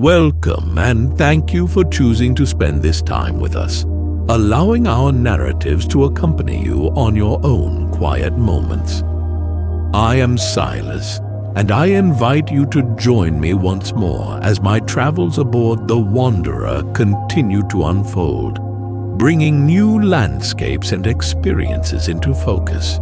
Welcome and thank you for choosing to spend this time with us, allowing our narratives to accompany you on your own quiet moments. I am Silas, and I invite you to join me once more as my travels aboard the Wanderer continue to unfold, bringing new landscapes and experiences into focus.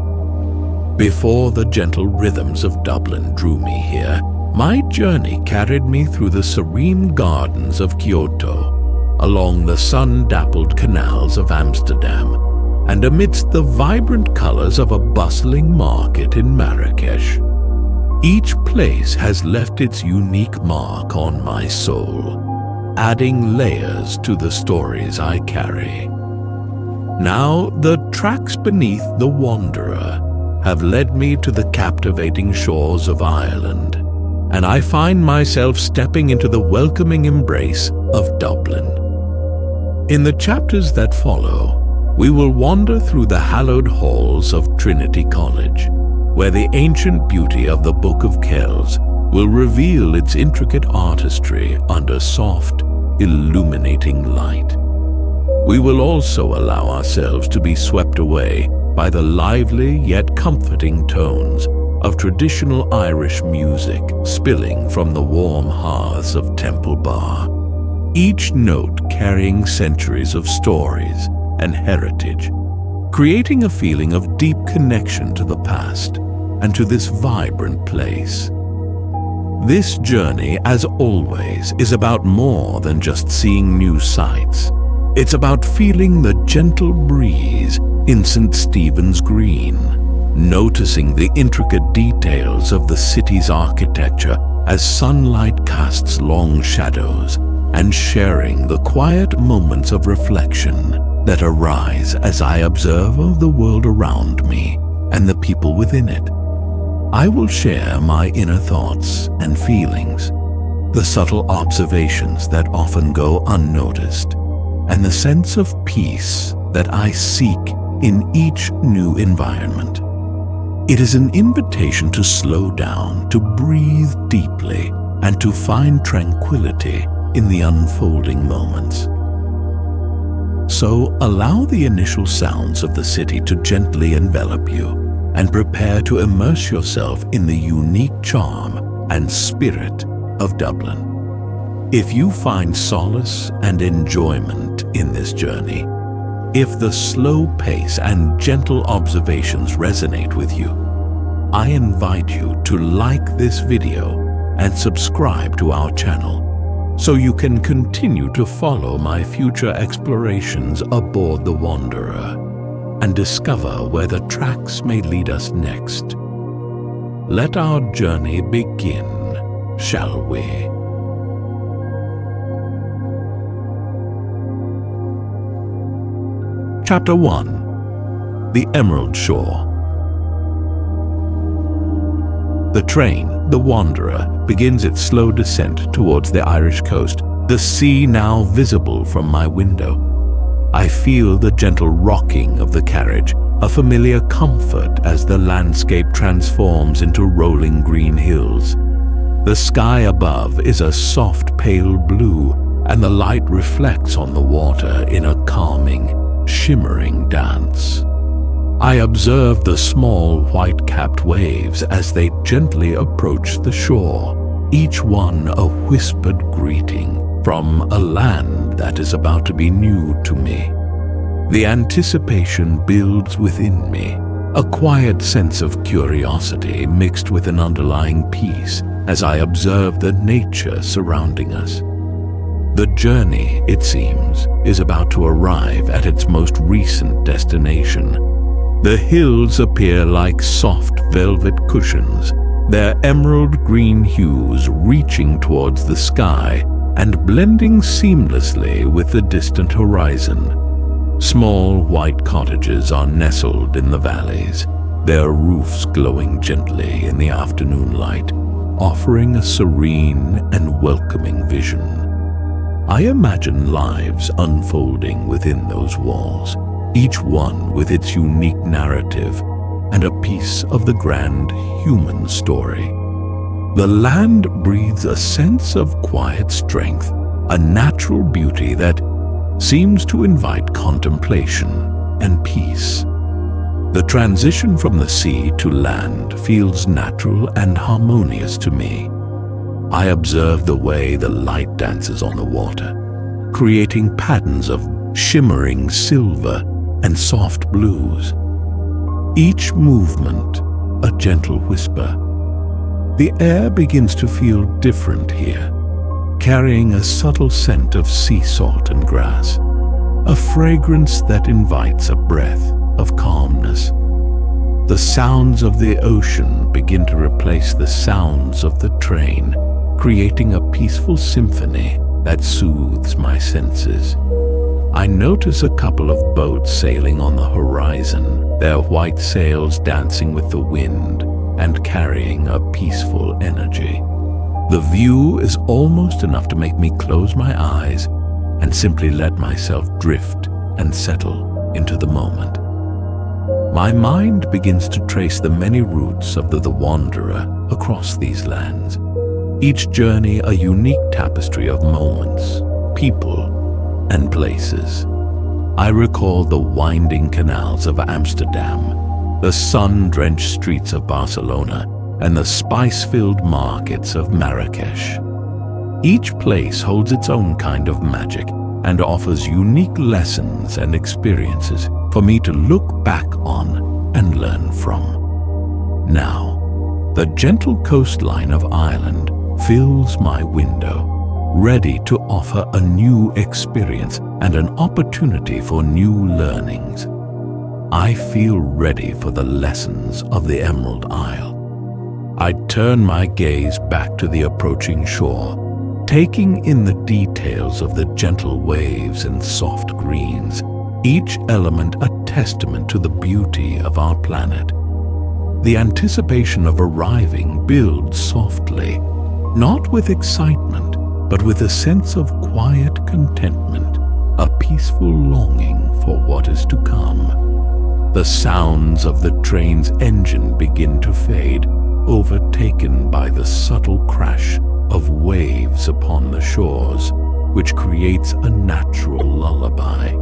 Before the gentle rhythms of Dublin drew me here, my journey carried me through the serene gardens of Kyoto, along the sun-dappled canals of Amsterdam, and amidst the vibrant colors of a bustling market in Marrakesh. Each place has left its unique mark on my soul, adding layers to the stories I carry. Now, the tracks beneath the Wanderer have led me to the captivating shores of Ireland, and I find myself stepping into the welcoming embrace of Dublin. In the chapters that follow, we will wander through the hallowed halls of Trinity College, where the ancient beauty of the Book of Kells will reveal its intricate artistry under soft, illuminating light. We will also allow ourselves to be swept away by the lively yet comforting tones of traditional Irish music spilling from the warm hearths of Temple Bar, each note carrying centuries of stories and heritage, creating a feeling of deep connection to the past and to this vibrant place. This journey, as always, is about more than just seeing new sights. It's about feeling the gentle breeze in St. Stephen's Green, noticing the intricate details of the city's architecture as sunlight casts long shadows, and sharing the quiet moments of reflection that arise as I observe the world around me and the people within it. I will share my inner thoughts and feelings, the subtle observations that often go unnoticed, and the sense of peace that I seek in each new environment. It is an invitation to slow down, to breathe deeply, and to find tranquility in the unfolding moments. So allow the initial sounds of the city to gently envelop you, and prepare to immerse yourself in the unique charm and spirit of Dublin. If you find solace and enjoyment in this journey, if the slow pace and gentle observations resonate with you, I invite you to like this video and subscribe to our channel so you can continue to follow my future explorations aboard the Wanderer and discover where the tracks may lead us next. Let our journey begin, shall we? Chapter 1. The Emerald Shore. The train, the Wanderer, begins its slow descent towards the Irish coast, the sea now visible from my window. I feel the gentle rocking of the carriage, a familiar comfort as the landscape transforms into rolling green hills. The sky above is a soft pale blue, and the light reflects on the water in a calming, shimmering dance. I observe the small white-capped waves as they gently approach the shore, each one a whispered greeting from a land that is about to be new to me. The anticipation builds within me, a quiet sense of curiosity mixed with an underlying peace as I observe the nature surrounding us. The journey, it seems, is about to arrive at its most recent destination. The hills appear like soft velvet cushions, their emerald green hues reaching towards the sky and blending seamlessly with the distant horizon. Small white cottages are nestled in the valleys, their roofs glowing gently in the afternoon light, offering a serene and welcoming vision. I imagine lives unfolding within those walls, each one with its unique narrative and a piece of the grand human story. The land breathes a sense of quiet strength, a natural beauty that seems to invite contemplation and peace. The transition from the sea to land feels natural and harmonious to me. I observe the way the light dances on the water, creating patterns of shimmering silver and soft blues. Each movement, a gentle whisper. The air begins to feel different here, carrying a subtle scent of sea salt and grass, a fragrance that invites a breath of calmness. The sounds of the ocean begin to replace the sounds of the train, creating a peaceful symphony that soothes my senses. I notice a couple of boats sailing on the horizon, their white sails dancing with the wind and carrying a peaceful energy. The view is almost enough to make me close my eyes and simply let myself drift and settle into the moment. My mind begins to trace the many routes of the wanderer across these lands, each journey a unique tapestry of moments, people, and places. I recall the winding canals of Amsterdam, the sun-drenched streets of Barcelona, and the spice-filled markets of Marrakesh. Each place holds its own kind of magic and offers unique lessons and experiences for me to look back on and learn from. Now, the gentle coastline of Ireland fills my window, ready to offer a new experience and an opportunity for new learnings. I feel ready for the lessons of the Emerald Isle. I turn my gaze back to the approaching shore, taking in the details of the gentle waves and soft greens, each element a testament to the beauty of our planet. The anticipation of arriving builds softly, not with excitement, but with a sense of quiet contentment, a peaceful longing for what is to come. The sounds of the train's engine begin to fade, overtaken by the subtle crash of waves upon the shores, which creates a natural lullaby.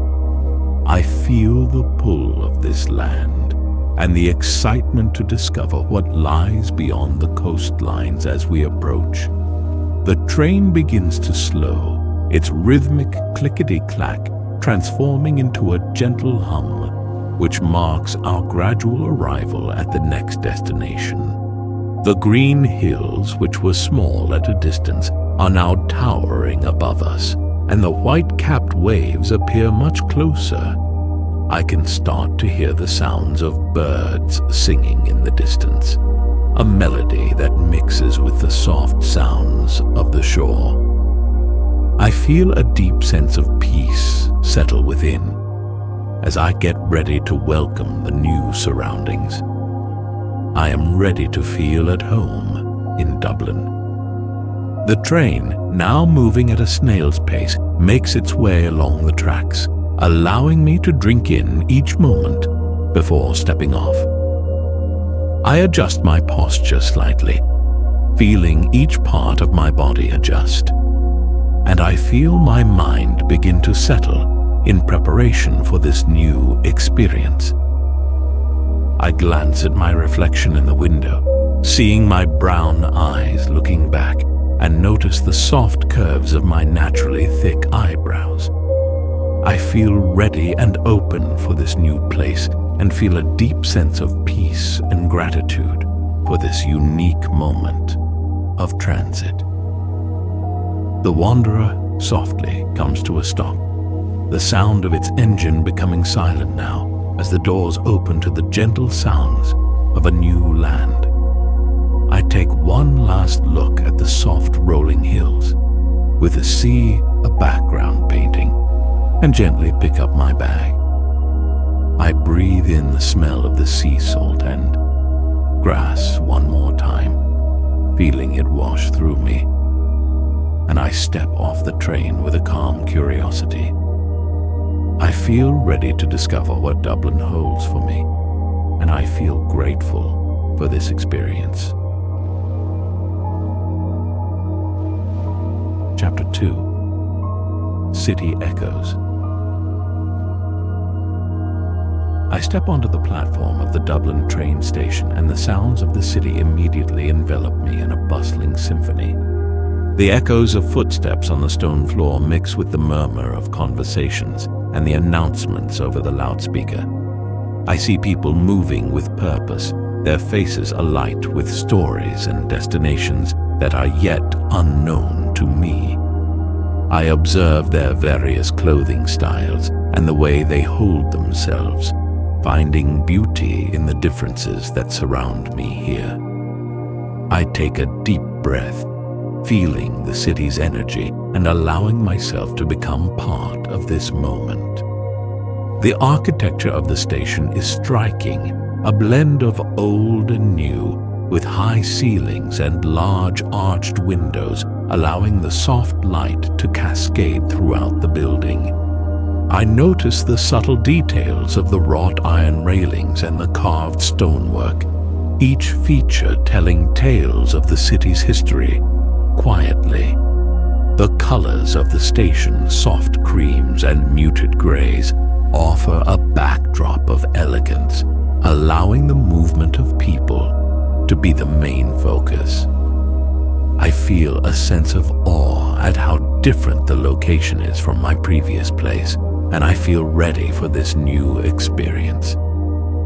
I feel the pull of this land and the excitement to discover what lies beyond the coastlines as we approach. The train begins to slow, its rhythmic clickety-clack transforming into a gentle hum, which marks our gradual arrival at the next destination. The green hills, which were small at a distance, are now towering above us, and the white-capped waves appear much closer. I can start to hear the sounds of birds singing in the distance, a melody that mixes with the soft sounds of the shore. I feel a deep sense of peace settle within as I get ready to welcome the new surroundings. I am ready to feel at home in Dublin. The train, now moving at a snail's pace, makes its way along the tracks, allowing me to drink in each moment before stepping off. I adjust my posture slightly, feeling each part of my body adjust, and I feel my mind begin to settle in preparation for this new experience. I glance at my reflection in the window, seeing my brown eyes looking back, and notice the soft curves of my naturally thick eyebrows. I feel ready and open for this new place and feel a deep sense of peace and gratitude for this unique moment of transit. The wanderer softly comes to a stop, the sound of its engine becoming silent now as the doors open to the gentle sounds of a new land. I take one last look at the soft rolling hills, with the sea a background painting, and gently pick up my bag. I breathe in the smell of the sea salt and grass one more time, feeling it wash through me, and I step off the train with a calm curiosity. I feel ready to discover what Dublin holds for me, and I feel grateful for this experience. Chapter 2. City Echoes. I step onto the platform of the Dublin train station, and the sounds of the city immediately envelop me in a bustling symphony. The echoes of footsteps on the stone floor mix with the murmur of conversations and the announcements over the loudspeaker. I see people moving with purpose, their faces alight with stories and destinations that are yet unknown to me. I observe their various clothing styles and the way they hold themselves, finding beauty in the differences that surround me here. I take a deep breath, feeling the city's energy and allowing myself to become part of this moment. The architecture of the station is striking, a blend of old and new, with high ceilings and large arched windows allowing the soft light to cascade throughout the building. I notice the subtle details of the wrought iron railings and the carved stonework, each feature telling tales of the city's history, quietly. The colors of the station's soft creams and muted grays offer a backdrop of elegance, allowing the movement of people to be the main focus. I feel a sense of awe at how different the location is from my previous place, and I feel ready for this new experience.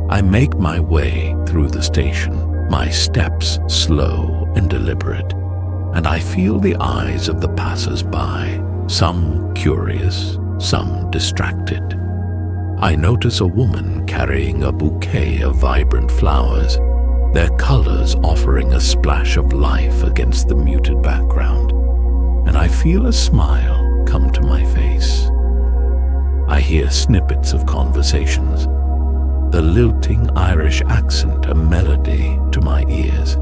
I make my way through the station, my steps slow and deliberate, and I feel the eyes of the passers-by, some curious, some distracted. I notice a woman carrying a bouquet of vibrant flowers, their colors offering a splash of life against the muted background, and I feel a smile come to my face. I hear snippets of conversations, the lilting Irish accent a melody to my ears,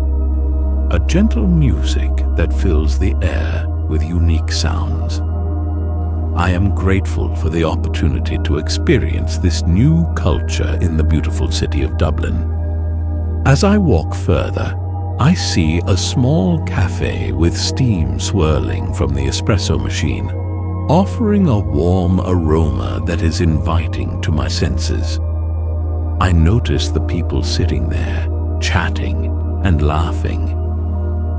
a gentle music that fills the air with unique sounds. I am grateful for the opportunity to experience this new culture in the beautiful city of Dublin. As I walk further, I see a small cafe with steam swirling from the espresso machine, offering a warm aroma that is inviting to my senses. I notice the people sitting there, chatting and laughing,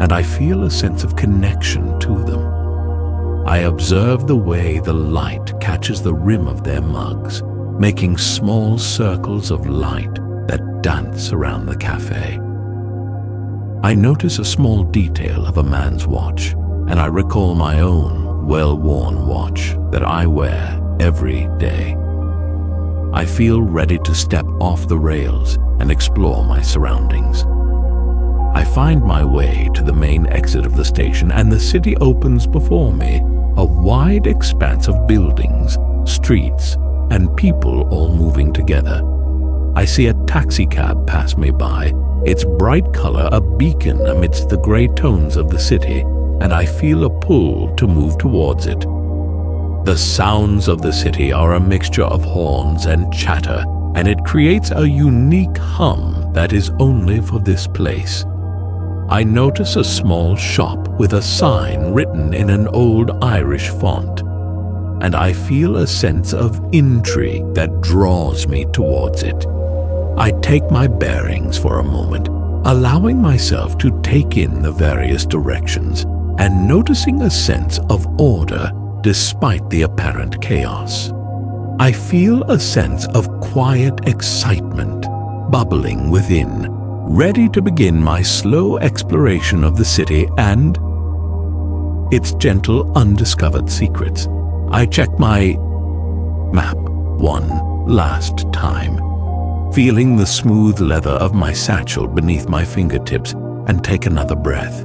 and I feel a sense of connection to them. I observe the way the light catches the rim of their mugs, making small circles of light that dance around the cafe. I notice a small detail of a man's watch, and I recall my own well-worn watch that I wear every day. I feel ready to step off the rails and explore my surroundings. I find my way to the main exit of the station, and the city opens before me, a wide expanse of buildings, streets, and people all moving together. I see a taxicab pass me by, its bright color a beacon amidst the gray tones of the city, and I feel a pull to move towards it. The sounds of the city are a mixture of horns and chatter, and it creates a unique hum that is only for this place. I notice a small shop with a sign written in an old Irish font, and I feel a sense of intrigue that draws me towards it. I take my bearings for a moment, allowing myself to take in the various directions and noticing a sense of order despite the apparent chaos. I feel a sense of quiet excitement bubbling within, ready to begin my slow exploration of the city and its gentle undiscovered secrets. I check my map one last time, feeling the smooth leather of my satchel beneath my fingertips, and take another breath.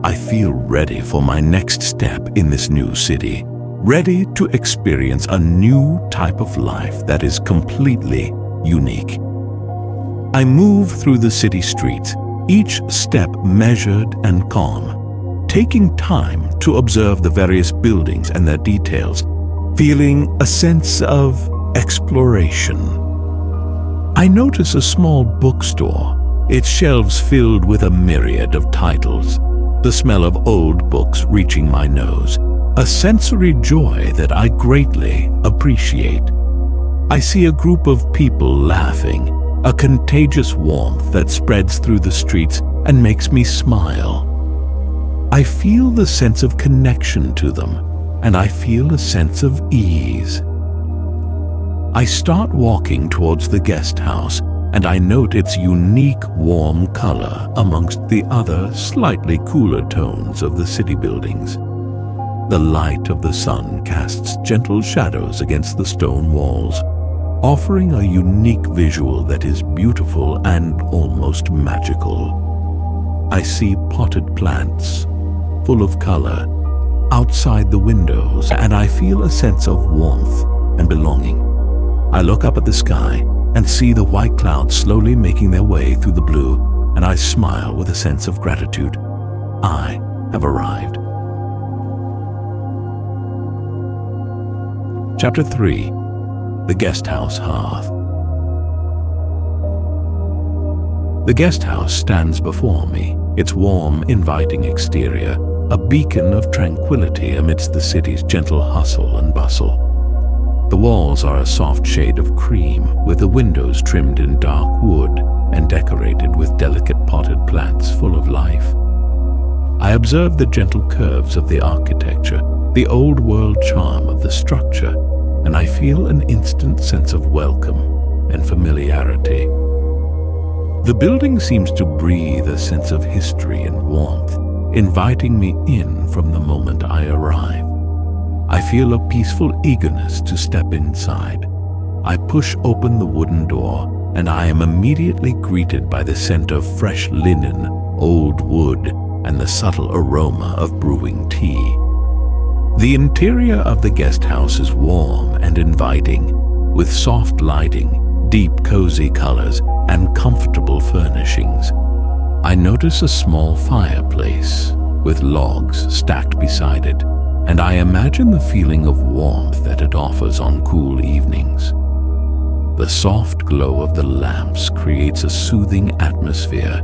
I feel ready for my next step in this new city, ready to experience a new type of life that is completely unique. I move through the city streets, each step measured and calm, taking time to observe the various buildings and their details, feeling a sense of exploration. I notice a small bookstore, its shelves filled with a myriad of titles. the smell of old books reaching my nose, a sensory joy that I greatly appreciate. I see a group of people laughing, a contagious warmth that spreads through the streets and makes me smile. I feel the sense of connection to them, and I feel a sense of ease. I start walking towards the guest house, and I note its unique warm color amongst the other slightly cooler tones of the city buildings. The light of the sun casts gentle shadows against the stone walls, offering a unique visual that is beautiful and almost magical. I see potted plants, full of color, outside the windows, and I feel a sense of warmth and belonging. I look up at the sky and see the white clouds slowly making their way through the blue, and I smile with a sense of gratitude. I have arrived. Chapter 3. The Guesthouse Hearth. The guesthouse stands before me, its warm, inviting exterior, a beacon of tranquility amidst the city's gentle hustle and bustle. The walls are a soft shade of cream, with the windows trimmed in dark wood and decorated with delicate potted plants full of life. I observe the gentle curves of the architecture, the old-world charm of the structure, and I feel an instant sense of welcome and familiarity. The building seems to breathe a sense of history and warmth, inviting me in from the moment I arrive. I feel a peaceful eagerness to step inside. I push open the wooden door, and I am immediately greeted by the scent of fresh linen, old wood, and the subtle aroma of brewing tea. The interior of the guest house is warm and inviting, with soft lighting, deep cozy colors, and comfortable furnishings. I notice a small fireplace with logs stacked beside it, and I imagine the feeling of warmth that it offers on cool evenings. The soft glow of the lamps creates a soothing atmosphere,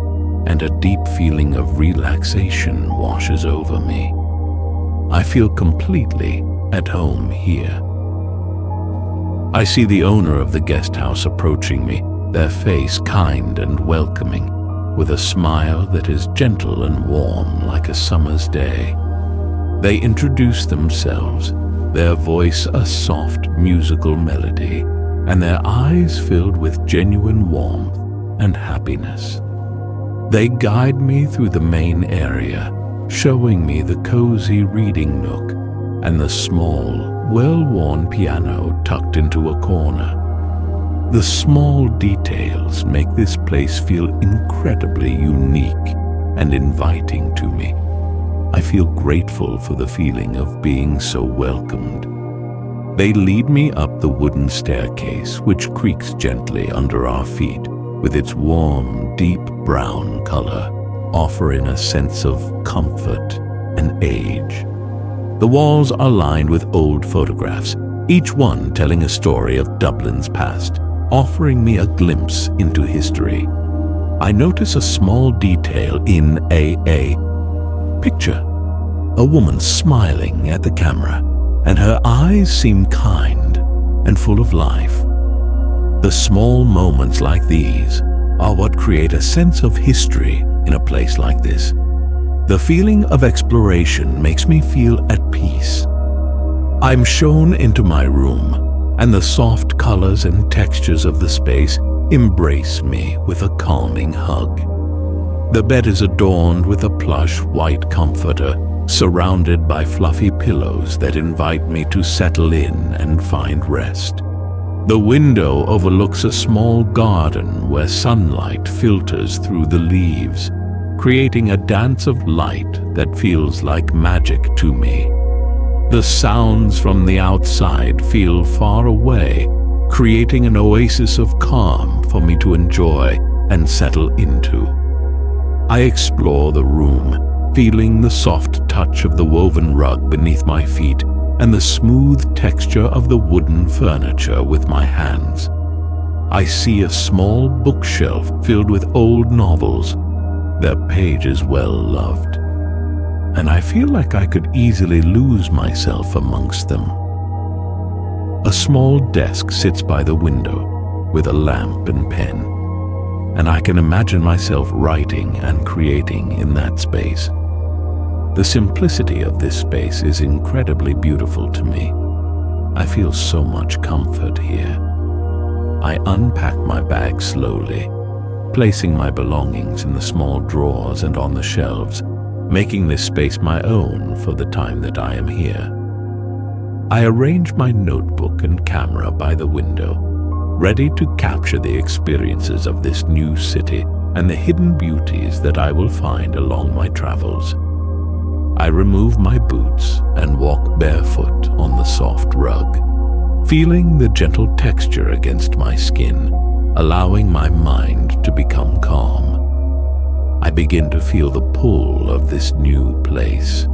and a deep feeling of relaxation washes over me. I feel completely at home here. I see the owner of the guest house approaching me, their face kind and welcoming, with a smile that is gentle and warm like a summer's day. They introduce themselves, their voice a soft musical melody, and their eyes filled with genuine warmth and happiness. They guide me through the main area, showing me the cozy reading nook and the small, well-worn piano tucked into a corner. The small details make this place feel incredibly unique and inviting to me. I feel grateful for the feeling of being so welcomed. They lead me up the wooden staircase, which creaks gently under our feet, with its warm, deep brown color, offering a sense of comfort and age. The walls are lined with old photographs, each one telling a story of Dublin's past, offering me a glimpse into history. I notice a small detail in a picture, a woman smiling at the camera, and her eyes seem kind and full of life. The small moments like these are what create a sense of history in a place like this. The feeling of exploration makes me feel at peace. I'm shown into my room, and the soft colors and textures of the space embrace me with a calming hug. The bed is adorned with a plush white comforter, surrounded by fluffy pillows that invite me to settle in and find rest. The window overlooks a small garden where sunlight filters through the leaves, creating a dance of light that feels like magic to me. The sounds from the outside feel far away, creating an oasis of calm for me to enjoy and settle into. I explore the room, feeling the soft touch of the woven rug beneath my feet and the smooth texture of the wooden furniture with my hands. I see a small bookshelf filled with old novels, their pages well loved. and I feel like I could easily lose myself amongst them. A small desk sits by the window with a lamp and pen, and I can imagine myself writing and creating in that space. The simplicity of this space is incredibly beautiful to me. I feel so much comfort here. I unpack my bag slowly, placing my belongings in the small drawers and on the shelves, making this space my own for the time that I am here. I arrange my notebook and camera by the window, ready to capture the experiences of this new city and the hidden beauties that I will find along my travels. I remove my boots and walk barefoot on the soft rug, feeling the gentle texture against my skin, allowing my mind to become calm. I begin to feel the pull of this new place.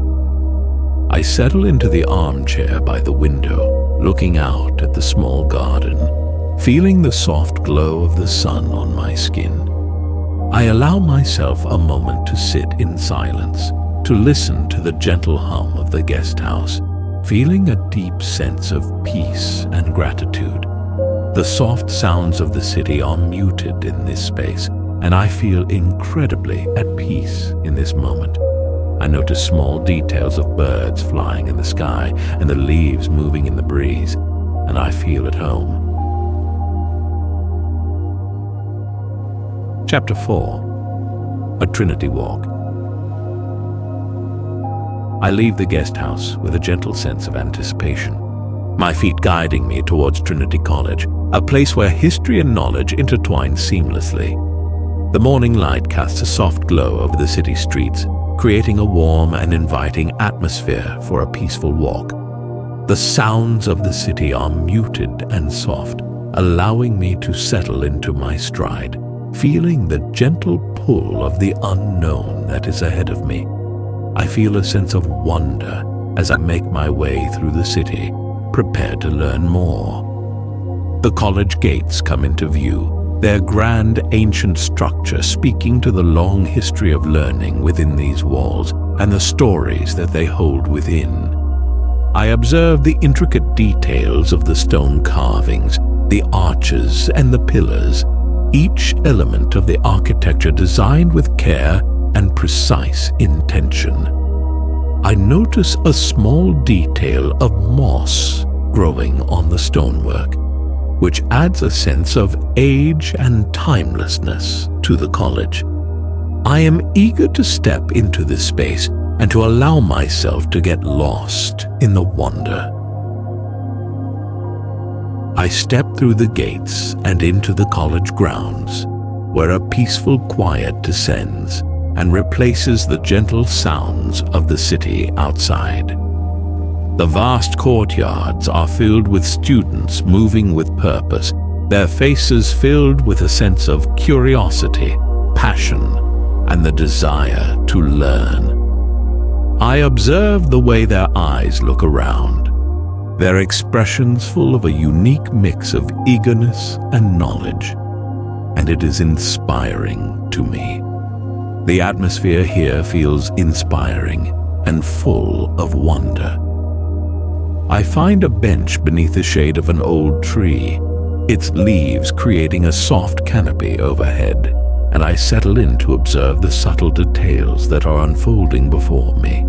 I settle into the armchair by the window, looking out at the small garden, feeling the soft glow of the sun on my skin. I allow myself a moment to sit in silence, to listen to the gentle hum of the guest house, feeling a deep sense of peace and gratitude. The soft sounds of the city are muted in this space, and I feel incredibly at peace in this moment. I notice small details of birds flying in the sky and the leaves moving in the breeze, and I feel at home. Chapter 4. A Trinity Walk. I leave the guest house with a gentle sense of anticipation, my feet guiding me towards Trinity College, a place where history and knowledge intertwine seamlessly. The morning light casts a soft glow over the city streets, creating a warm and inviting atmosphere for a peaceful walk. The sounds of the city are muted and soft, allowing me to settle into my stride, feeling the gentle pull of the unknown that is ahead of me. I feel a sense of wonder as I make my way through the city, prepared to learn more. The college gates come into view, their grand ancient structure speaking to the long history of learning within these walls and the stories that they hold within. I observe the intricate details of the stone carvings, the arches and the pillars, each element of the architecture designed with care and precise intention. I notice a small detail of moss growing on the stonework, which adds a sense of age and timelessness to the college. I am eager to step into this space and to allow myself to get lost in the wonder. I step through the gates and into the college grounds, where a peaceful quiet descends and replaces the gentle sounds of the city outside. The vast courtyards are filled with students moving with purpose, their faces filled with a sense of curiosity, passion, and the desire to learn. I observe the way their eyes look around, their expressions full of a unique mix of eagerness and knowledge, and it is inspiring to me. The atmosphere here feels inspiring and full of wonder. I find a bench beneath the shade of an old tree, its leaves creating a soft canopy overhead, and I settle in to observe the subtle details that are unfolding before me.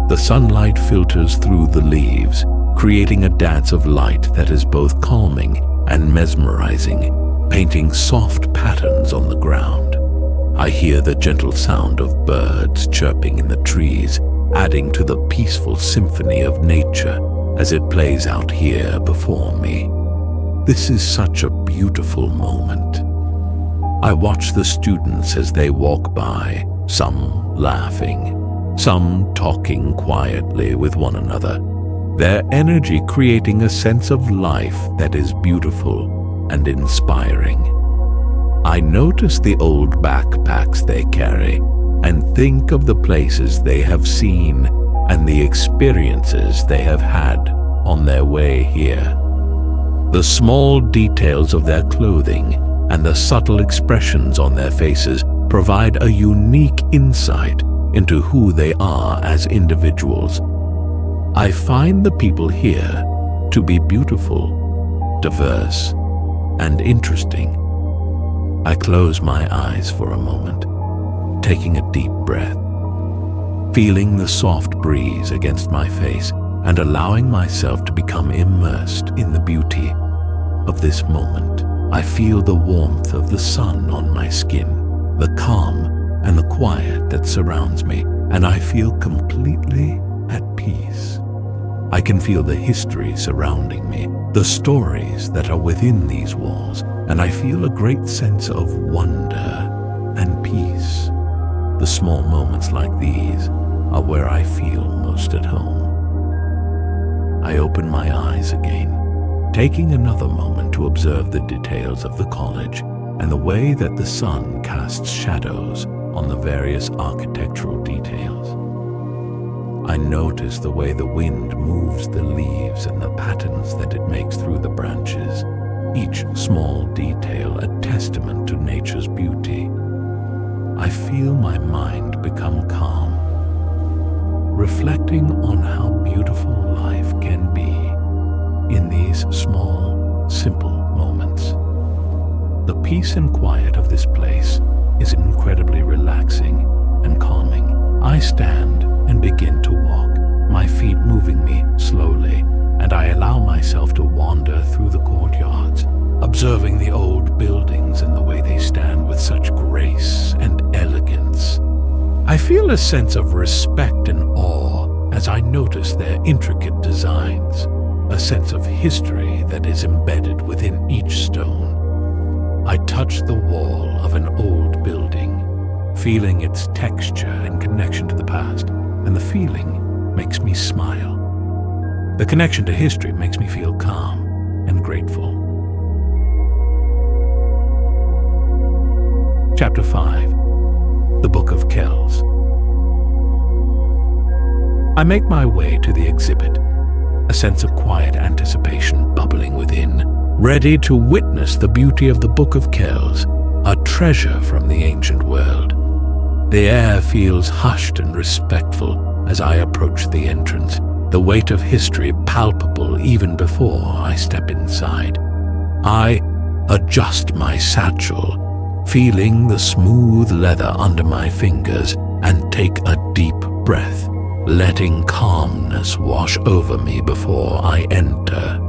The sunlight filters through the leaves, creating a dance of light that is both calming and mesmerizing, painting soft patterns on the ground. I hear the gentle sound of birds chirping in the trees, adding to the peaceful symphony of nature as it plays out here before me. This is such a beautiful moment. I watch the students as they walk by, some laughing, some talking quietly with one another, their energy creating a sense of life that is beautiful and inspiring. I notice the old backpacks they carry and think of the places they have seen and the experiences they have had on their way here. The small details of their clothing and the subtle expressions on their faces provide a unique insight into who they are as individuals. I find the people here to be beautiful, diverse, and interesting. I close my eyes for a moment, taking a deep breath, feeling the soft breeze against my face and allowing myself to become immersed in the beauty of this moment. I feel the warmth of the sun on my skin, the calm and the quiet that surrounds me, and I feel completely at peace. I can feel the history surrounding me, the stories that are within these walls, and I feel a great sense of wonder and peace. The small moments like these are where I feel most at home. I open my eyes again, taking another moment to observe the details of the college and the way that the sun casts shadows on the various architectural details. I notice the way the wind moves the leaves and the patterns that it makes through the branches, each small detail a testament to nature's beauty. I feel my mind become calm, reflecting on how beautiful life can be in these small, simple moments. The peace and quiet of this place is incredibly relaxing and calming. I stand and begin to walk, my feet moving me slowly, and I allow myself to wander through the courtyards, observing the old buildings and the way they stand with such grace and elegance. I feel a sense of respect and awe as I notice their intricate designs, a sense of history that is embedded within each stone. I touch the wall of an old building, feeling its texture and connection to the past, and the feeling makes me smile. The connection to history makes me feel calm and grateful. Chapter 5. The Book of Kells. I make my way to the exhibit, a sense of quiet anticipation bubbling within, ready to witness the beauty of the Book of Kells, a treasure from the ancient world. The air feels hushed and respectful as I approach the entrance, the weight of history palpable even before I step inside. I adjust my satchel, feeling the smooth leather under my fingers, and take a deep breath, letting calmness wash over me before I enter.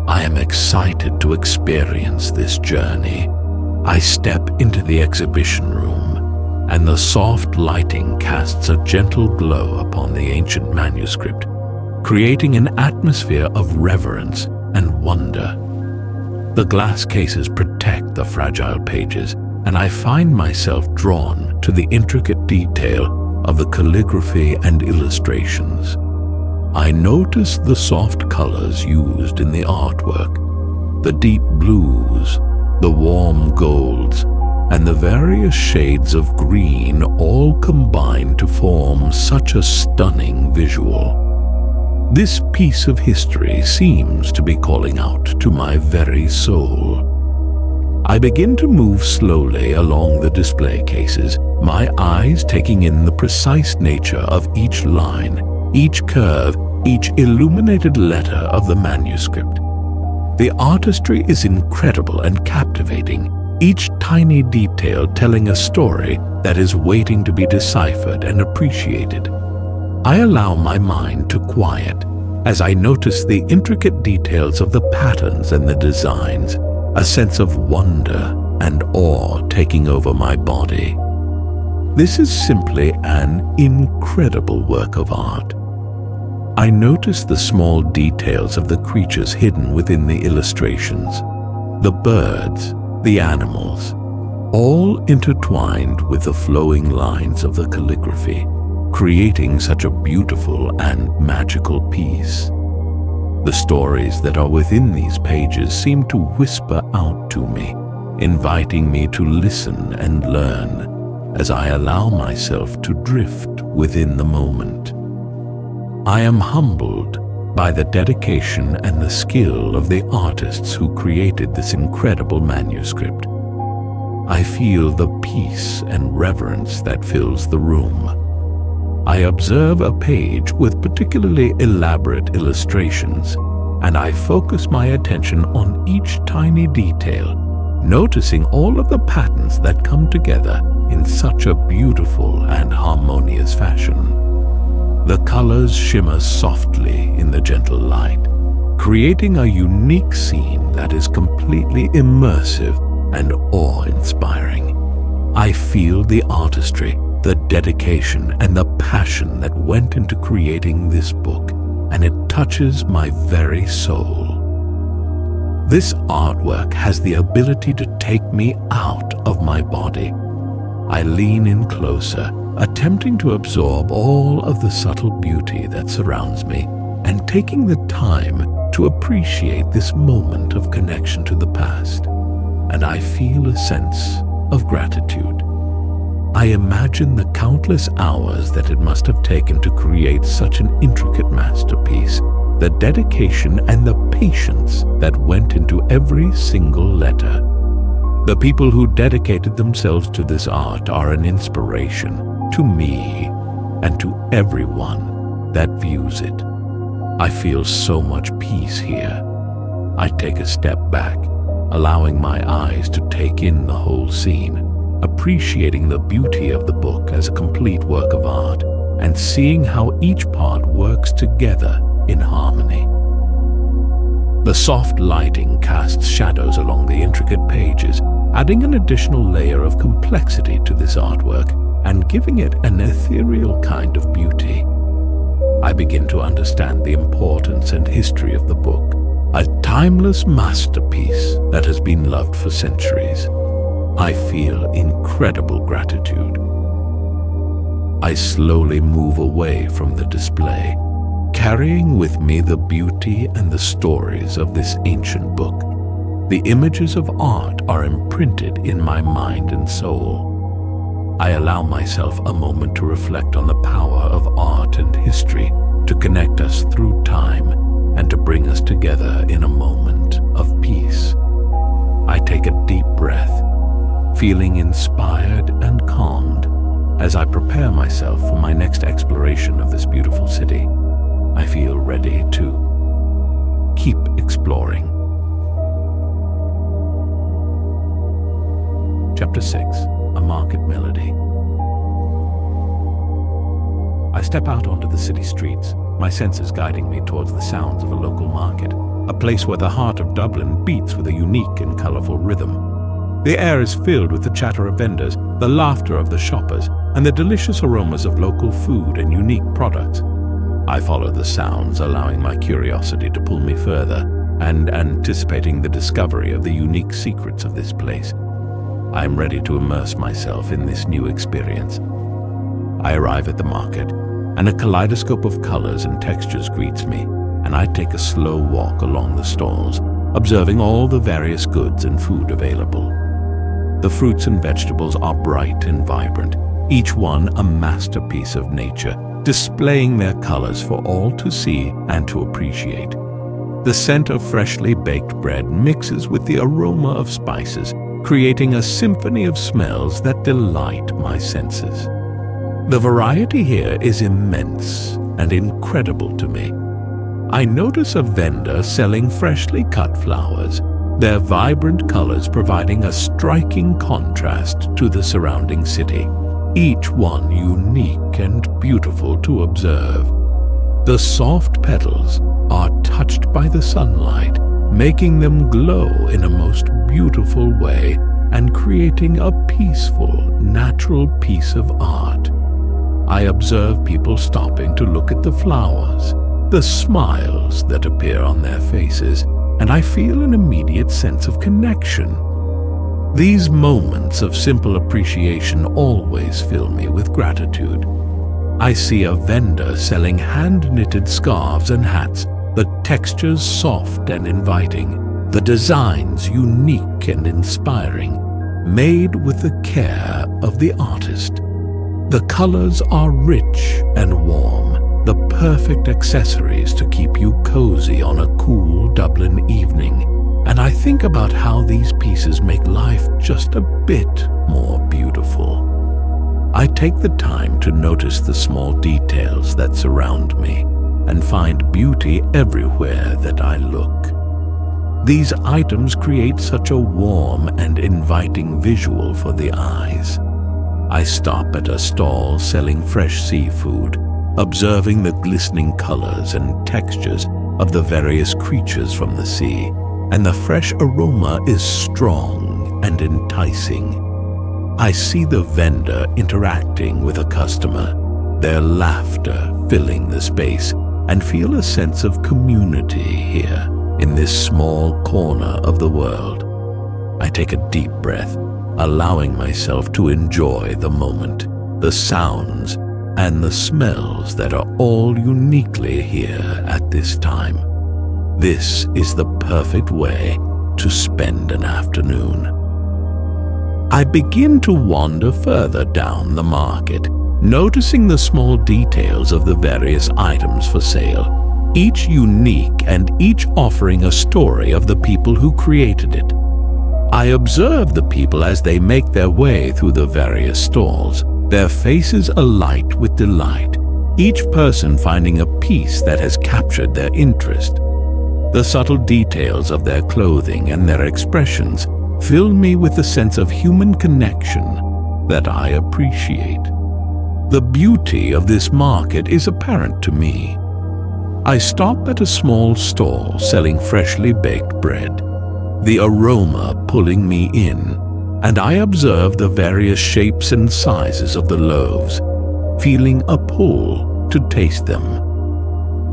I am excited to experience this journey. I step into the exhibition room, and the soft lighting casts a gentle glow upon the ancient manuscript, creating an atmosphere of reverence and wonder. The glass cases protect the fragile pages, and I find myself drawn to the intricate detail of the calligraphy and illustrations. I notice the soft colors used in the artwork, the deep blues, the warm golds, and the various shades of green all combine to form such a stunning visual. This piece of history seems to be calling out to my very soul. I begin to move slowly along the display cases, my eyes taking in the precise nature of each line, each curve, each illuminated letter of the manuscript. The artistry is incredible and captivating, each tiny detail telling a story that is waiting to be deciphered and appreciated. I allow my mind to quiet as I notice the intricate details of the patterns and the designs, a sense of wonder and awe taking over my body. This is simply an incredible work of art. I notice the small details of the creatures hidden within the illustrations, the birds, the animals, all intertwined with the flowing lines of the calligraphy, creating such a beautiful and magical piece. The stories that are within these pages seem to whisper out to me, inviting me to listen and learn as I allow myself to drift within the moment. I am humbled by the dedication and the skill of the artists who created this incredible manuscript. I feel the peace and reverence that fills the room, I observe a page with particularly elaborate illustrations, and I focus my attention on each tiny detail, noticing all of the patterns that come together in such a beautiful and harmonious fashion. The colors shimmer softly in the gentle light, creating a unique scene that is completely immersive and awe-inspiring. I feel the artistry, the dedication, and the passion that went into creating this book, and it touches my very soul. This artwork has the ability to take me out of my body. I lean in closer, attempting to absorb all of the subtle beauty that surrounds me, and taking the time to appreciate this moment of connection to the past. And I feel a sense of gratitude. I imagine the countless hours that it must have taken to create such an intricate masterpiece, the dedication and the patience that went into every single letter. The people who dedicated themselves to this art are an inspiration to me and to everyone that views it. I feel so much peace here. I take a step back, allowing my eyes to take in the whole scene, appreciating the beauty of the book as a complete work of art, and seeing how each part works together in harmony. The soft lighting casts shadows along the intricate pages, adding an additional layer of complexity to this artwork and giving it an ethereal kind of beauty. I begin to understand the importance and history of the book, a timeless masterpiece that has been loved for centuries. I feel incredible gratitude. I slowly move away from the display, carrying with me the beauty and the stories of this ancient book. The images of art are imprinted in my mind and soul. I allow myself a moment to reflect on the power of art and history to connect us through time and to bring us together in a moment of peace. I take a deep breath, feeling inspired and calmed as I prepare myself for my next exploration of this beautiful city. I feel ready to keep exploring. Chapter 6, A Market Melody. I step out onto the city streets, my senses guiding me towards the sounds of a local market, a place where the heart of Dublin beats with a unique and colourful rhythm. The air is filled with the chatter of vendors, the laughter of the shoppers, and the delicious aromas of local food and unique products. I follow the sounds, allowing my curiosity to pull me further, and anticipating the discovery of the unique secrets of this place. I am ready to immerse myself in this new experience. I arrive at the market, and a kaleidoscope of colors and textures greets me, and I take a slow walk along the stalls, observing all the various goods and food available. The fruits and vegetables are bright and vibrant, each one a masterpiece of nature, displaying their colors for all to see and to appreciate. The scent of freshly baked bread mixes with the aroma of spices, creating a symphony of smells that delight my senses. The variety here is immense and incredible to me. I notice a vendor selling freshly cut flowers, their vibrant colors providing a striking contrast to the surrounding city, each one unique and beautiful to observe. The soft petals are touched by the sunlight, making them glow in a most beautiful way and creating a peaceful, natural piece of art. I observe people stopping to look at the flowers, the smiles that appear on their faces, and I feel an immediate sense of connection. These moments of simple appreciation always fill me with gratitude. I see a vendor selling hand-knitted scarves and hats, the textures soft and inviting, the designs unique and inspiring, made with the care of the artist. The colors are rich and warm, the perfect accessories to keep you cozy on a cool Dublin evening. And I think about how these pieces make life just a bit more beautiful. I take the time to notice the small details that surround me and find beauty everywhere that I look. These items create such a warm and inviting visual for the eyes. I stop at a stall selling fresh seafood, observing the glistening colors and textures of the various creatures from the sea, and the fresh aroma is strong and enticing. I see the vendor interacting with a customer, their laughter filling the space, and feel a sense of community here in this small corner of the world. I take a deep breath, allowing myself to enjoy the moment, the sounds, and the smells that are all uniquely here at this time. This is the perfect way to spend an afternoon. I begin to wander further down the market, noticing the small details of the various items for sale, each unique and each offering a story of the people who created it. I observe the people as they make their way through the various stalls, their faces alight with delight, each person finding a piece that has captured their interest. The subtle details of their clothing and their expressions fill me with a sense of human connection that I appreciate. The beauty of this market is apparent to me. I stop at a small stall selling freshly baked bread, the aroma pulling me in, and I observe the various shapes and sizes of the loaves, feeling a pull to taste them.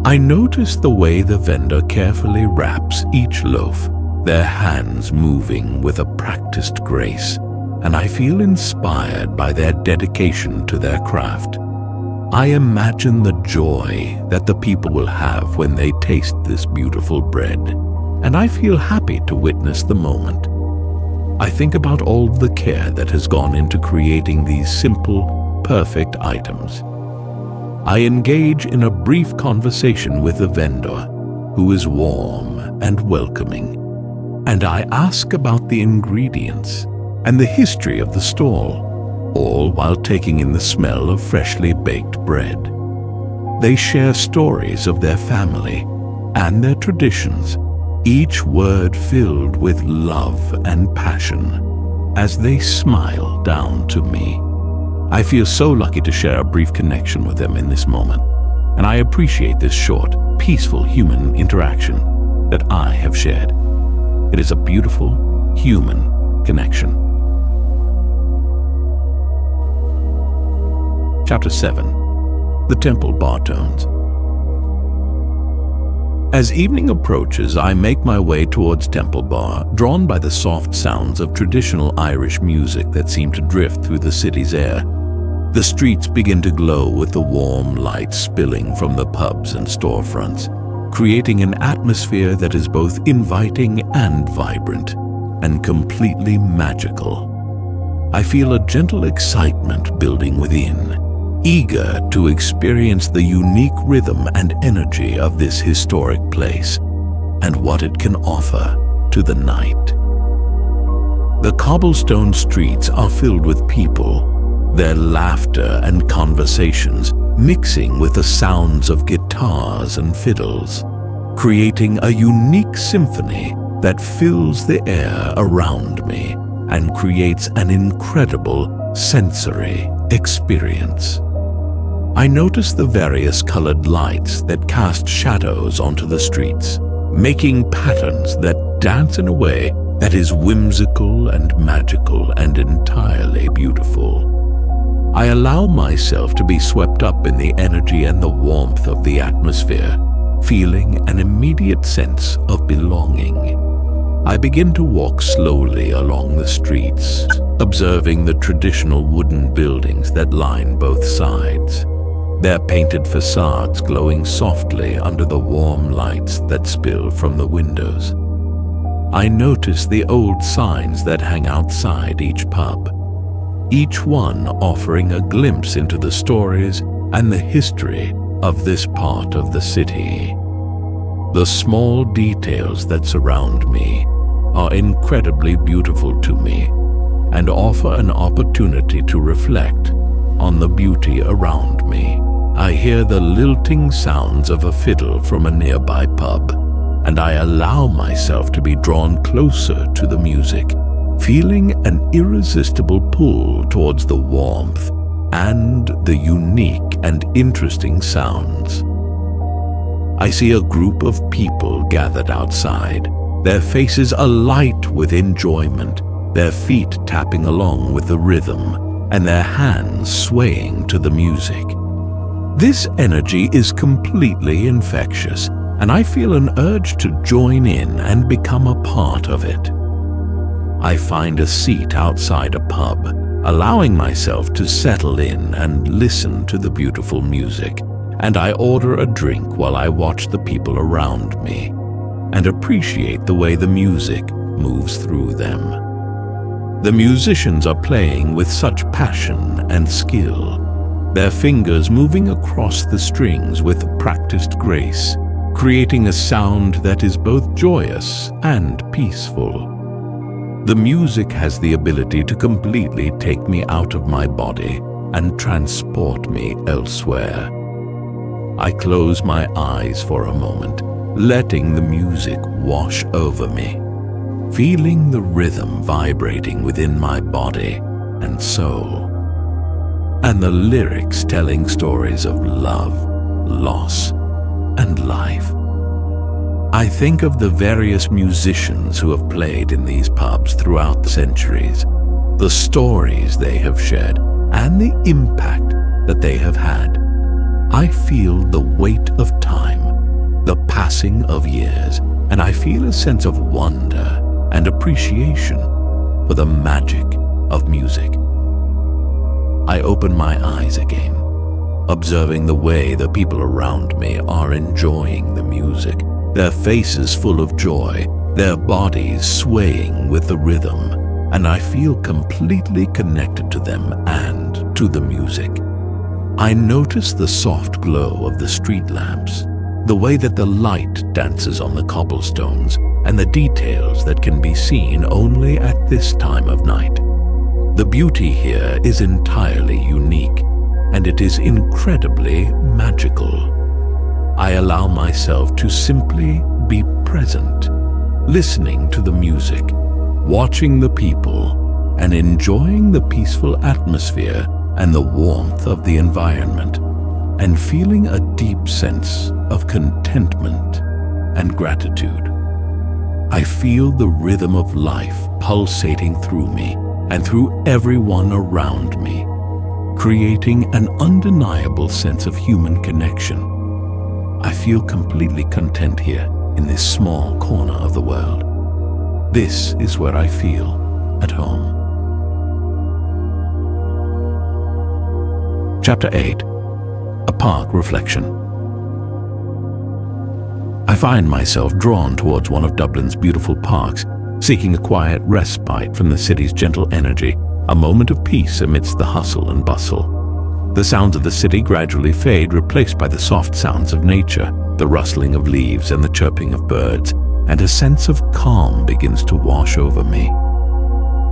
I notice the way the vendor carefully wraps each loaf, their hands moving with a practiced grace, and I feel inspired by their dedication to their craft. I imagine the joy that the people will have when they taste this beautiful bread, and I feel happy to witness the moment. I think about all the care that has gone into creating these simple, perfect items. I engage in a brief conversation with the vendor, who is warm and welcoming, and I ask about the ingredients and the history of the stall, all while taking in the smell of freshly baked bread. They share stories of their family and their traditions, each word filled with love and passion, as they smile down to me. I feel so lucky to share a brief connection with them in this moment, and I appreciate this short, peaceful human interaction that I have shared. It is a beautiful human connection. Chapter 7. The Temple Bartones. As evening approaches, I make my way towards Temple Bar, drawn by the soft sounds of traditional Irish music that seem to drift through the city's air. The streets begin to glow with the warm light spilling from the pubs and storefronts, creating an atmosphere that is both inviting and vibrant, and completely magical. I feel a gentle excitement building within, eager to experience the unique rhythm and energy of this historic place and what it can offer to the night. The cobblestone streets are filled with people, their laughter and conversations mixing with the sounds of guitars and fiddles, creating a unique symphony that fills the air around me and creates an incredible sensory experience. I notice the various colored lights that cast shadows onto the streets, making patterns that dance in a way that is whimsical and magical and entirely beautiful. I allow myself to be swept up in the energy and the warmth of the atmosphere, feeling an immediate sense of belonging. I begin to walk slowly along the streets, observing the traditional wooden buildings that line both sides, their painted facades glowing softly under the warm lights that spill from the windows. I notice the old signs that hang outside each pub, each one offering a glimpse into the stories and the history of this part of the city. The small details that surround me are incredibly beautiful to me and offer an opportunity to reflect on the beauty around me, I hear the lilting sounds of a fiddle from a nearby pub, and I allow myself to be drawn closer to the music, feeling an irresistible pull towards the warmth and the unique and interesting sounds. I see a group of people gathered outside, their faces alight with enjoyment, their feet tapping along with the rhythm, and their hands swaying to the music. This energy is completely infectious, and I feel an urge to join in and become a part of it. I find a seat outside a pub, allowing myself to settle in and listen to the beautiful music, and I order a drink while I watch the people around me and appreciate the way the music moves through them. The musicians are playing with such passion and skill, their fingers moving across the strings with practiced grace, creating a sound that is both joyous and peaceful. The music has the ability to completely take me out of my body and transport me elsewhere. I close my eyes for a moment, letting the music wash over me, feeling the rhythm vibrating within my body and soul, and the lyrics telling stories of love, loss, and life. I think of the various musicians who have played in these pubs throughout the centuries, the stories they have shared, and the impact that they have had. I feel the weight of time, the passing of years, and I feel a sense of wonder and appreciation for the magic of music. I open my eyes again, observing the way the people around me are enjoying the music, their faces full of joy, their bodies swaying with the rhythm, and I feel completely connected to them and to the music. I notice the soft glow of the street lamps, the way that the light dances on the cobblestones, and the details that can be seen only at this time of night. The beauty here is entirely unique, and it is incredibly magical. I allow myself to simply be present, listening to the music, watching the people, and enjoying the peaceful atmosphere and the warmth of the environment, and feeling a deep sense of contentment and gratitude. I feel the rhythm of life pulsating through me and through everyone around me, creating an undeniable sense of human connection. I feel completely content here in this small corner of the world. This is where I feel at home. Chapter 8. A Park Reflection. I find myself drawn towards one of Dublin's beautiful parks, seeking a quiet respite from the city's gentle energy, a moment of peace amidst the hustle and bustle. The sounds of the city gradually fade, replaced by the soft sounds of nature, the rustling of leaves and the chirping of birds, and a sense of calm begins to wash over me.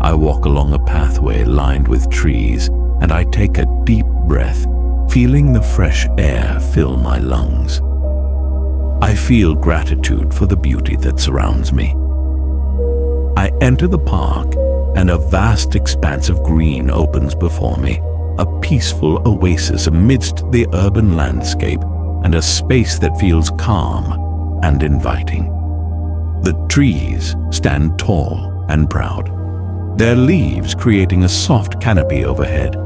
I walk along a pathway lined with trees, and I take a deep breath, feeling the fresh air fill my lungs. I feel gratitude for the beauty that surrounds me. I enter the park, and a vast expanse of green opens before me, a peaceful oasis amidst the urban landscape, and a space that feels calm and inviting. The trees stand tall and proud, their leaves creating a soft canopy overhead,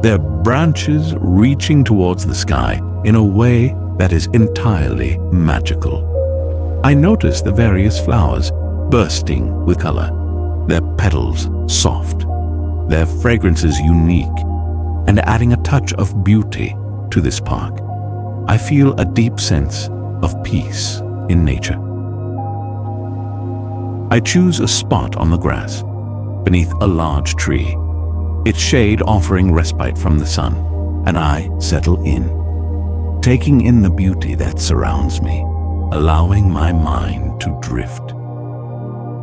their branches reaching towards the sky in a way that is entirely magical. I notice the various flowers bursting with color, their petals soft, their fragrances unique, and adding a touch of beauty to this park. I feel a deep sense of peace in nature. I choose a spot on the grass, beneath a large tree, its shade offering respite from the sun, and I settle in, taking in the beauty that surrounds me, allowing my mind to drift.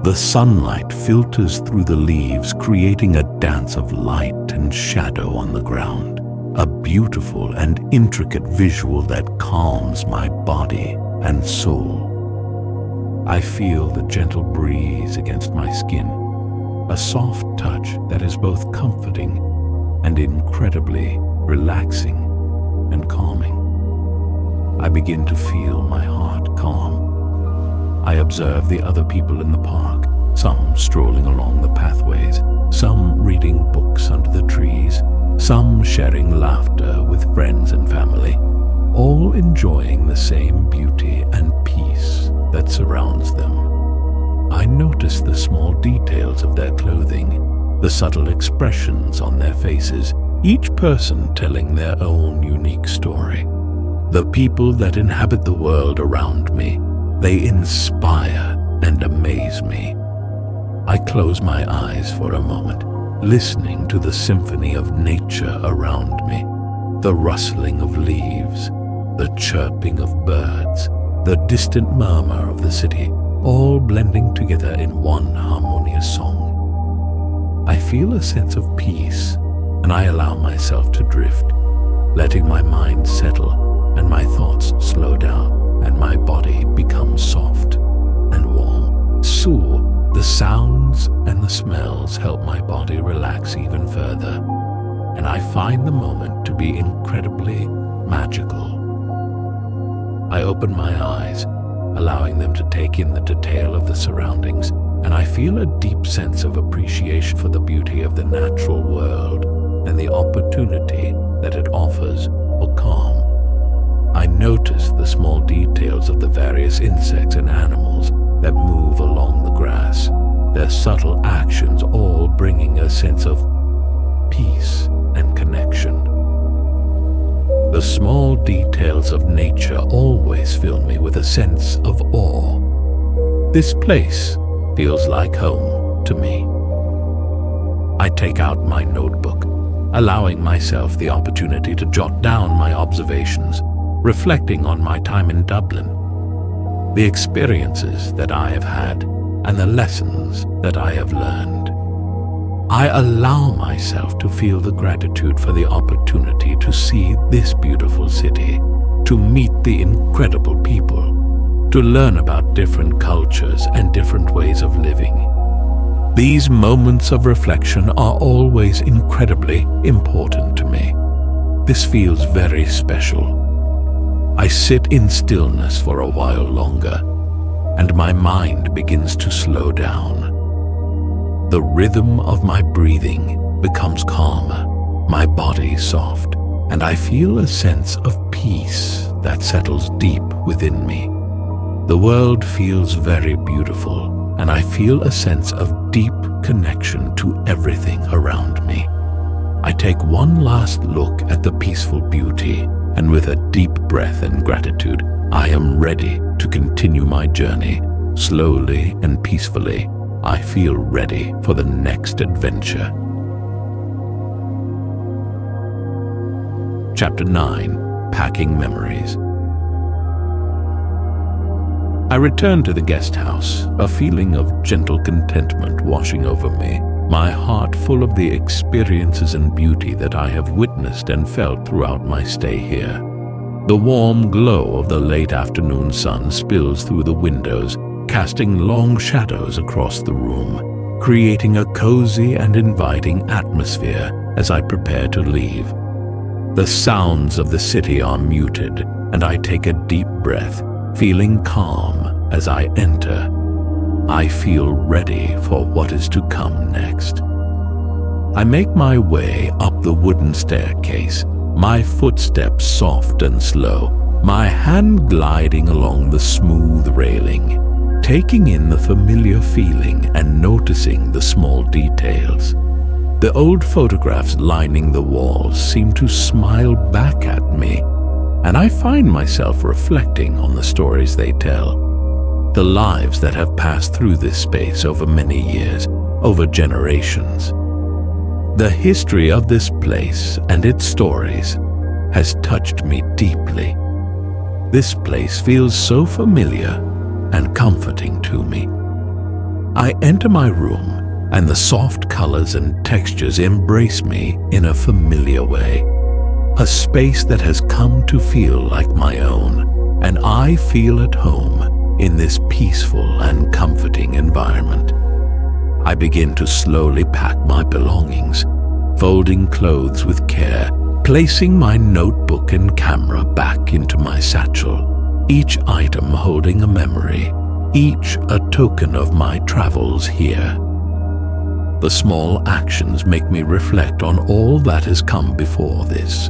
The sunlight filters through the leaves, creating a dance of light and shadow on the ground, a beautiful and intricate visual that calms my body and soul. I feel the gentle breeze against my skin, a soft touch that is both comforting and incredibly relaxing and calming. I begin to feel my heart calm. I observe the other people in the park, some strolling along the pathways, some reading books under the trees, some sharing laughter with friends and family, all enjoying the same beauty and peace that surrounds them. I notice the small details of their clothing, the subtle expressions on their faces, each person telling their own unique story. The people that inhabit the world around me, they inspire and amaze me. I close my eyes for a moment, listening to the symphony of nature around me, the rustling of leaves, the chirping of birds, the distant murmur of the city, all blending together in one harmonious song. I feel a sense of peace, and I allow myself to drift, letting my mind settle and my thoughts slow down and my body become soft and warm. So, the sounds and the smells help my body relax even further, and I find the moment to be incredibly magical. I open my eyes, allowing them to take in the detail of the surroundings, and I feel a deep sense of appreciation for the beauty of the natural world and the opportunity that it offers for calm. I notice the small details of the various insects and animals that move along the grass, their subtle actions all bringing a sense of peace and connection. The small details of nature always fill me with a sense of awe. This place feels like home to me. I take out my notebook, allowing myself the opportunity to jot down my observations, reflecting on my time in Dublin, the experiences that I have had, and the lessons that I have learned. I allow myself to feel the gratitude for the opportunity to see this beautiful city, to meet the incredible people, to learn about different cultures and different ways of living. These moments of reflection are always incredibly important to me. This feels very special. I sit in stillness for a while longer, and my mind begins to slow down. The rhythm of my breathing becomes calmer, my body soft, and I feel a sense of peace that settles deep within me. The world feels very beautiful, and I feel a sense of deep connection to everything around me. I take one last look at the peaceful beauty, and with a deep breath and gratitude, I am ready to continue my journey. Slowly and peacefully, I feel ready for the next adventure. Chapter 9. Packing Memories. I returned to the Guesthouse, a feeling of gentle contentment washing over me, my heart full of the experiences and beauty that I have witnessed and felt throughout my stay here. The warm glow of the late afternoon sun spills through the windows, casting long shadows across the room, creating a cozy and inviting atmosphere as I prepare to leave. The sounds of the city are muted, and I take a deep breath, feeling calm as I enter. I feel ready for what is to come next. I make my way up the wooden staircase, my footsteps soft and slow, my hand gliding along the smooth railing, taking in the familiar feeling and noticing the small details. The old photographs lining the walls seem to smile back at me, and I find myself reflecting on the stories they tell, the lives that have passed through this space over many years, over generations. The history of this place and its stories has touched me deeply. This place feels so familiar and comforting to me. I enter my room, and the soft colors and textures embrace me in a familiar way. a space that has come to feel like my own, and I feel at home in this peaceful and comforting environment. I begin to slowly pack my belongings, folding clothes with care, placing my notebook and camera back into my satchel, each item holding a memory, each a token of my travels here. The small actions make me reflect on all that has come before this.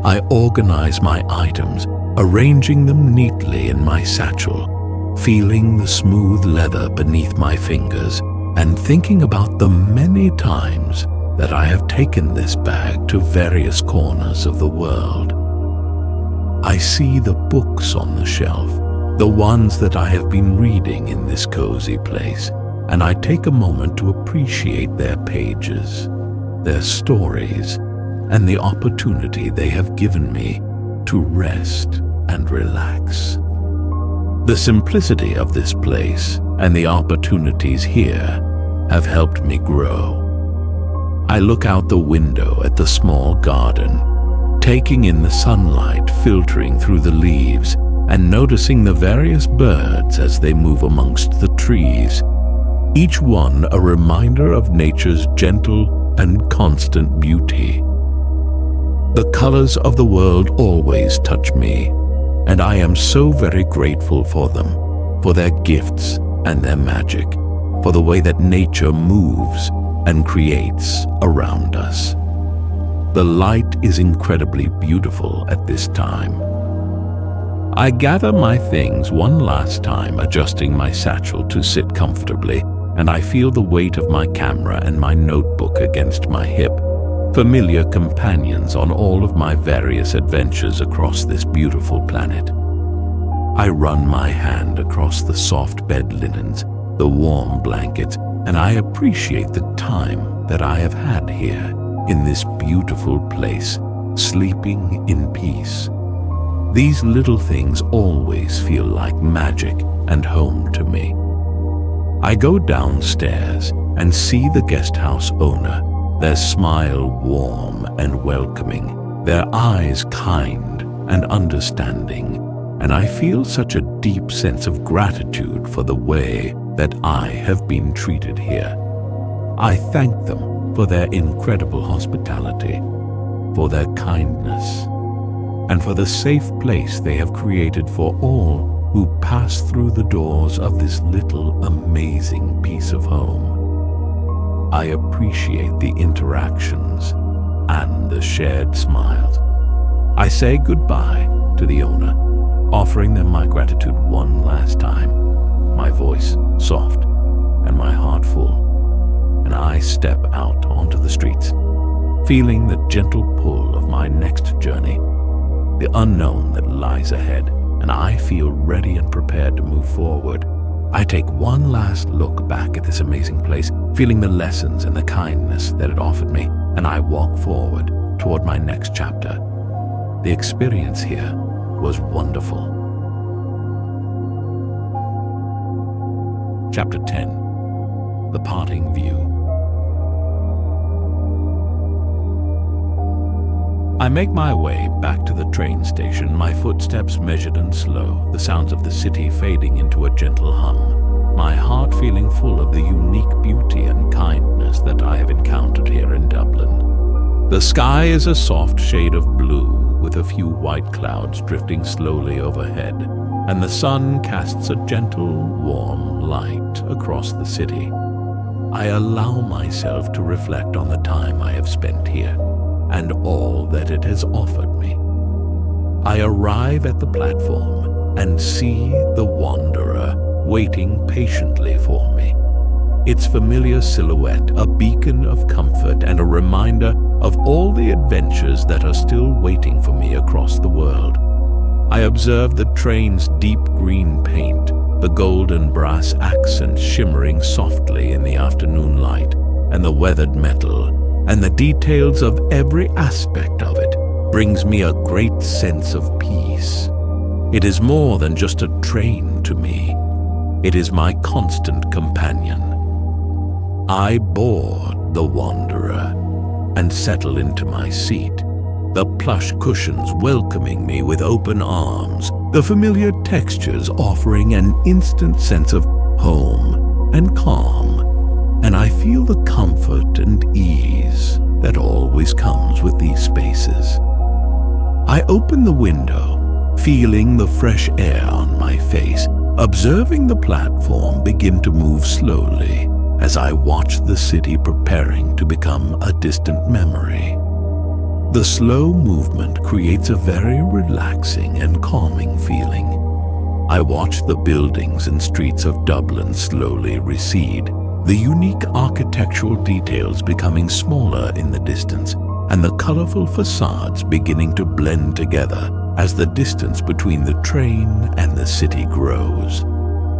I organize my items, arranging them neatly in my satchel, feeling the smooth leather beneath my fingers, and thinking about the many times that I have taken this bag to various corners of the world. I see the books on the shelf, the ones that I have been reading in this cozy place, and I take a moment to appreciate their pages, their stories, and the opportunity they have given me to rest and relax. The simplicity of this place and the opportunities here have helped me grow. I look out the window at the small garden, taking in the sunlight filtering through the leaves and noticing the various birds as they move amongst the trees, each one a reminder of nature's gentle and constant beauty. The colors of the world always touch me, and I am so very grateful for them, for their gifts and their magic, for the way that nature moves and creates around us. The light is incredibly beautiful at this time. I gather my things one last time, adjusting my satchel to sit comfortably, and I feel the weight of my camera and my notebook against my hip, familiar companions on all of my various adventures across this beautiful planet. I run my hand across the soft bed linens, the warm blankets, and I appreciate the time that I have had here in this beautiful place, sleeping in peace. These little things always feel like magic and home to me. I go downstairs and see the guest house owner, their smile warm and welcoming, their eyes kind and understanding, and I feel such a deep sense of gratitude for the way that I have been treated here. I thank them for their incredible hospitality, for their kindness, and for the safe place they have created for all who pass through the doors of this little amazing piece of home. I appreciate the interactions and the shared smiles. I say goodbye to the owner, offering them my gratitude one last time, my voice soft and my heart full, and I step out onto the streets, feeling the gentle pull of my next journey, the unknown that lies ahead, and I feel ready and prepared to move forward. I take one last look back at this amazing place, feeling the lessons and the kindness that it offered me, and I walk forward toward my next chapter. The experience here was wonderful. Chapter 10. The Parting View. I make my way back to the train station, my footsteps measured and slow, the sounds of the city fading into a gentle hum, my heart feeling full of the unique beauty and kindness that I have encountered here in Dublin. The sky is a soft shade of blue, with a few white clouds drifting slowly overhead, and the sun casts a gentle, warm light across the city. I allow myself to reflect on the time I have spent here, and all that it has offered me. I arrive at the platform and see the wanderer waiting patiently for me. Its familiar silhouette, a beacon of comfort and a reminder of all the adventures that are still waiting for me across the world. I observe the train's deep green paint, the golden brass accents shimmering softly in the afternoon light, and the weathered metal, and the details of every aspect of it brings me a great sense of peace. It is more than just a train to me. It is my constant companion. I board the wanderer and settle into my seat, the plush cushions welcoming me with open arms, the familiar textures offering an instant sense of home and calm, and I feel the comfort and ease that always comes with these spaces. I open the window, feeling the fresh air on my face, observing the platform begin to move slowly as I watch the city preparing to become a distant memory. The slow movement creates a very relaxing and calming feeling. I watch the buildings and streets of Dublin slowly recede, the unique architectural details becoming smaller in the distance, and the colorful facades beginning to blend together as the distance between the train and the city grows.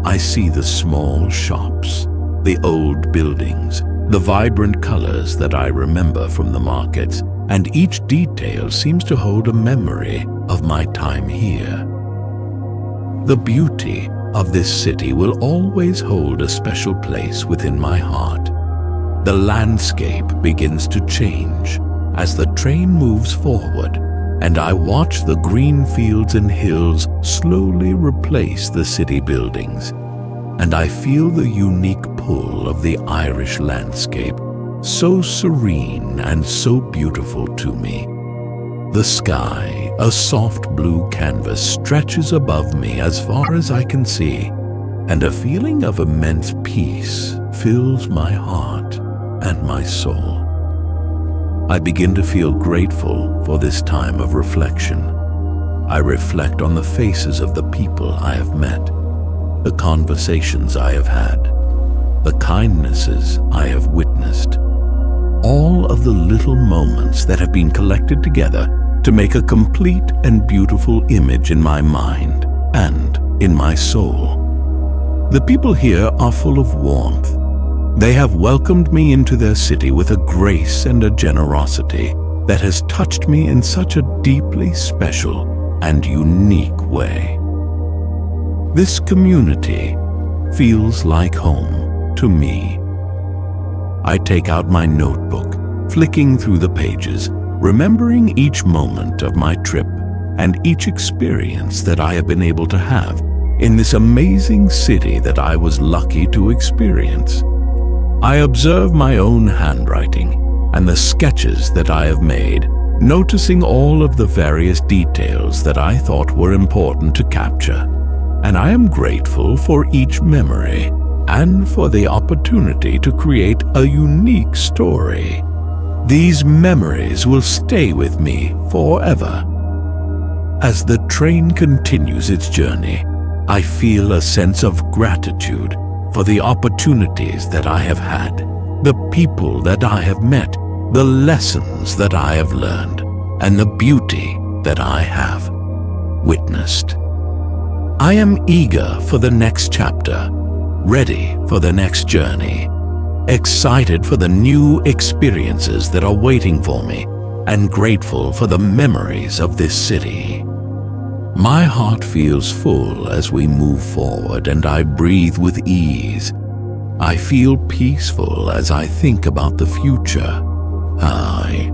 I see the small shops, the old buildings, the vibrant colors that I remember from the markets, and each detail seems to hold a memory of my time here. The beauty of this city will always hold a special place within my heart. The landscape begins to change as the train moves forward, and I watch the green fields and hills slowly replace the city buildings, and I feel the unique pull of the Irish landscape, so serene and so beautiful to me. The sky, a soft blue canvas, stretches above me as far as I can see, and a feeling of immense peace fills my heart and my soul. I begin to feel grateful for this time of reflection. I reflect on the faces of the people I have met, the conversations I have had, the kindnesses I have witnessed, all of the little moments that have been collected together to make a complete and beautiful image in my mind and in my soul. The people here are full of warmth. They have welcomed me into their city with a grace and a generosity that has touched me in such a deeply special and unique way. This community feels like home to me. I take out my notebook, flicking through the pages, remembering each moment of my trip and each experience that I have been able to have in this amazing city that I was lucky to experience. I observe my own handwriting and the sketches that I have made, noticing all of the various details that I thought were important to capture, and I am grateful for each memory and for the opportunity to create a unique story. These memories will stay with me forever. As the train continues its journey, I feel a sense of gratitude for the opportunities that I have had, the people that I have met, the lessons that I have learned, and the beauty that I have witnessed. I am eager for the next chapter, ready for the next journey, excited for the new experiences that are waiting for me, and grateful for the memories of this city. My heart feels full as we move forward, and I breathe with ease. I feel peaceful as I think about the future. I